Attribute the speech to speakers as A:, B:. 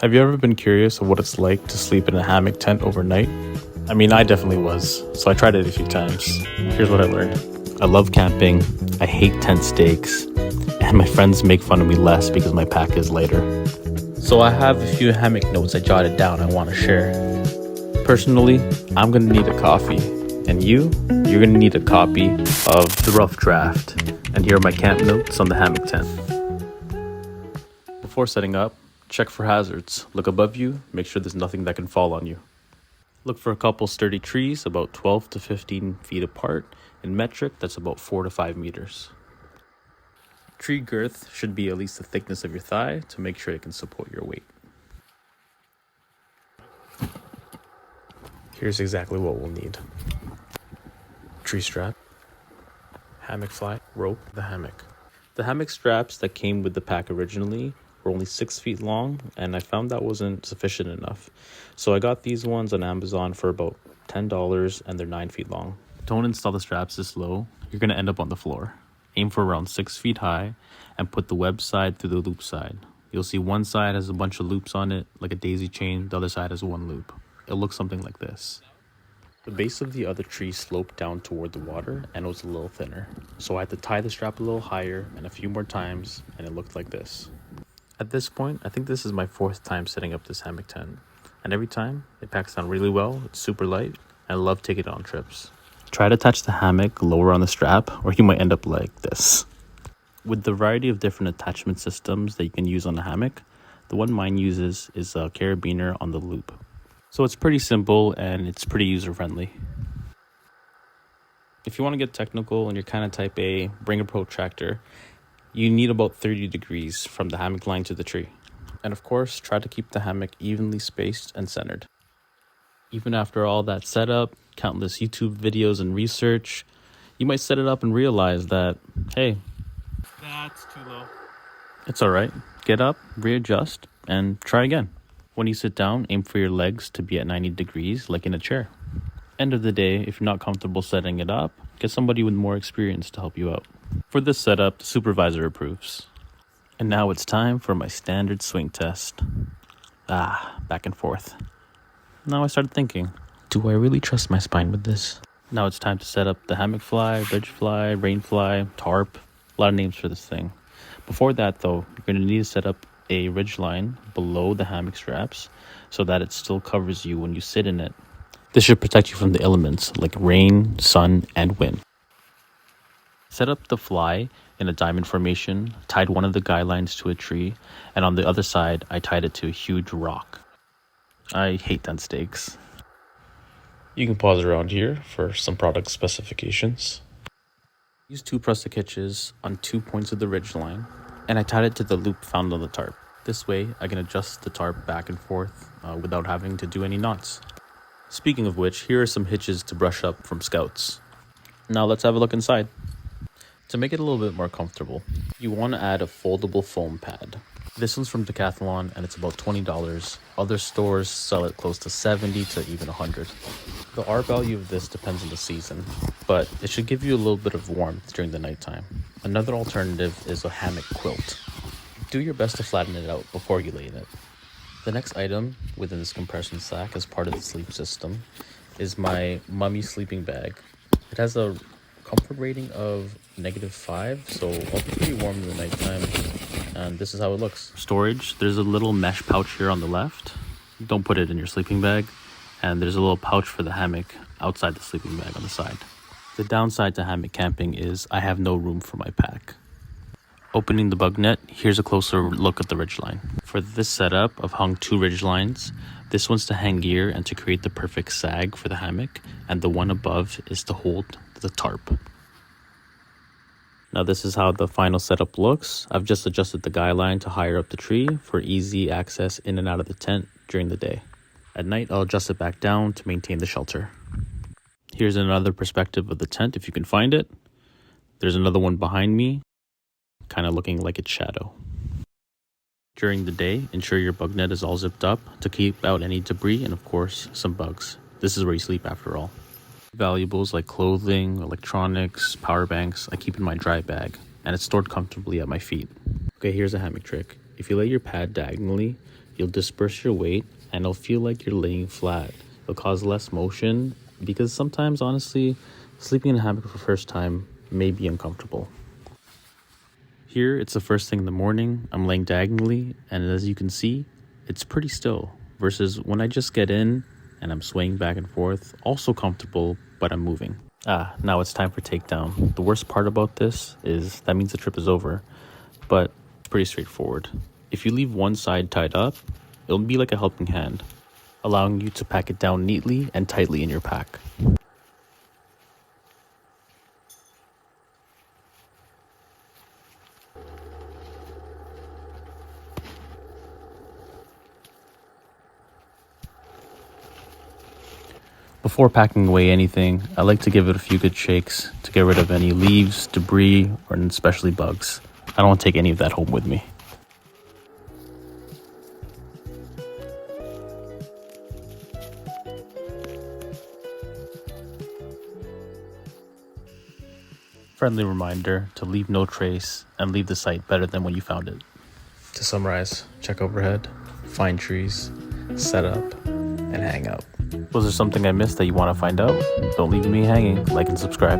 A: Have you ever been curious of what it's like to sleep in a hammock tent overnight? I mean, I definitely was, so I tried it a few times. Here's what I learned. I love camping, I hate tent stakes, and my friends make fun of me less because my pack is lighter. So I have a few hammock notes I jotted down I want to share. Personally, I'm going to need a coffee, and you're going to need a copy of The Rough Draft. And here are my camp notes on the hammock tent. Before setting up, check for hazards. Look above you, make sure there's nothing that can fall on you. Look for a couple sturdy trees about 12 to 15 feet apart. In metric, that's about 4 to 5 meters. Tree girth should be at least the thickness of your thigh to make sure it can support your weight. Here's exactly what we'll need. Tree strap, hammock fly, rope, the hammock. The hammock straps that came with the pack originally were only 6 feet long, and I found that wasn't sufficient enough. So I got these ones on Amazon for about $10, and they're 9 feet long. Don't install the straps this low, you're going to end up on the floor. Aim for around 6 feet high, and put the web side through the loop side. You'll see one side has a bunch of loops on it, like a daisy chain, the other side has one loop. It'll look something like this. The base of the other tree sloped down toward the water, and it was a little thinner. So I had to tie the strap a little higher, and a few more times, and it looked like this. At this point, I think this is my 4th time setting up this hammock tent. And every time, it packs down really well, it's super light, and I love taking it on trips. Try to attach the hammock lower on the strap, or you might end up like this. With the variety of different attachment systems that you can use on the hammock, the one mine uses is a carabiner on the loop. So it's pretty simple, and it's pretty user-friendly. If you want to get technical and you're kind of type A, bring a protractor. You need about 30 degrees from the hammock line to the tree. And of course, try to keep the hammock evenly spaced and centered. Even after all that setup, countless YouTube videos and research, you might set it up and realize that, hey, that's too low. It's alright. Get up, readjust, and try again. When you sit down, aim for your legs to be at 90 degrees, like in a chair. End of the day, if you're not comfortable setting it up, get somebody with more experience to help you out. For this setup, the supervisor approves. And now it's time for my standard swing test. Back and forth. Now I started thinking, do I really trust my spine with this? Now it's time to set up the hammock fly, bridge fly, rain fly, tarp. A lot of names for this thing. Before that though, you're going to need to set up a ridge line below the hammock straps so that it still covers you when you sit in it. This should protect you from the elements like rain, sun, and wind. Set up the fly in a diamond formation, tied one of the guy lines to a tree, and on the other side, I tied it to a huge rock. I hate tent stakes. You can pause around here for some product specifications. Use 2 prusik hitches on 2 points of the ridge line, and I tied it to the loop found on the tarp. This way, I can adjust the tarp back and forth without having to do any knots. Speaking of which, here are some hitches to brush up from scouts. Now let's have a look inside. To make it a little bit more comfortable, you want to add a foldable foam pad. This one's from Decathlon and it's about $20. Other stores sell it close to $70 to even $100. The R value of this depends on the season, but it should give you a little bit of warmth during the nighttime. Another alternative is a hammock quilt. Do your best to flatten it out before you lay in it. The next item within this compression sack as part of the sleep system is my mummy sleeping bag. It has a comfort rating of -5, so I'll be pretty warm in the nighttime, and this is how it looks. Storage, there's a little mesh pouch here on the left. Don't put it in your sleeping bag. And there's a little pouch for the hammock outside the sleeping bag on the side. The downside to hammock camping is I have no room for my pack. Opening the bug net, here's a closer look at the ridge line. For this setup, I've hung 2 ridge lines. This one's to hang gear and to create the perfect sag for the hammock, and the one above is to hold the tarp. Now this is how the final setup looks. I've just adjusted the guy line to higher up the tree for easy access in and out of the tent during the day. At night, I'll adjust it back down to maintain the shelter. Here's another perspective of the tent if you can find it. There's another one behind me, kind of looking like its shadow. During the day, ensure your bug net is all zipped up to keep out any debris and of course, some bugs. This is where you sleep after all. Valuables like clothing, electronics, power banks, I keep in my dry bag, and it's stored comfortably at my feet. Okay, here's a hammock trick. If you lay your pad diagonally, You'll disperse your weight and it'll feel like you're laying flat. It'll cause less motion because sometimes, honestly, sleeping in a hammock for the first time may be uncomfortable. Here, it's the first thing in the morning. I'm laying diagonally, and as you can see, it's pretty still. Versus when I just get in and I'm swaying back and forth, also comfortable, but I'm moving. Now it's time for takedown. The worst part about this is that means the trip is over, but it's pretty straightforward. If you leave one side tied up, it'll be like a helping hand, allowing you to pack it down neatly and tightly in your pack. Before packing away anything, I like to give it a few good shakes to get rid of any leaves, debris, or especially bugs. I don't want to take any of that home with me. Friendly reminder to leave no trace and leave the site better than when you found it. To summarize, check overhead, find trees, set up, and hang out. Was there something I missed that you want to find out? Don't leave me hanging. Like and subscribe.